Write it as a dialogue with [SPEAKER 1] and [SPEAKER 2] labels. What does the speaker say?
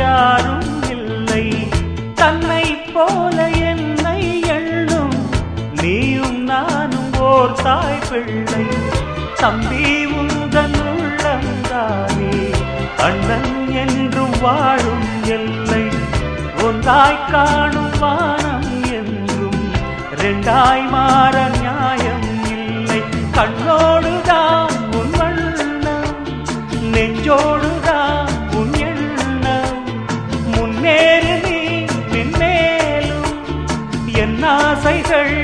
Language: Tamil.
[SPEAKER 1] யாரும் இல்லை. தன்னை போல என்னை எண்ணும் நீயும் நானும் ஓர் தாய் பிள்ளை. தம்பி உந்தன் உள்ளந்தானே அண்ணன் என்றும் வாழும் எல்லை. ஒன்றாய் காணும் வானம் என்றும் ரெண்டாய் மாற நியாயம் இல்லை. கண்ணோடுதான் உன் வண்ணம், நெஞ்சோடுதான் உன் எண்ணம். முன்னேறு நீ மென்மேலும், என் ஆசைகள்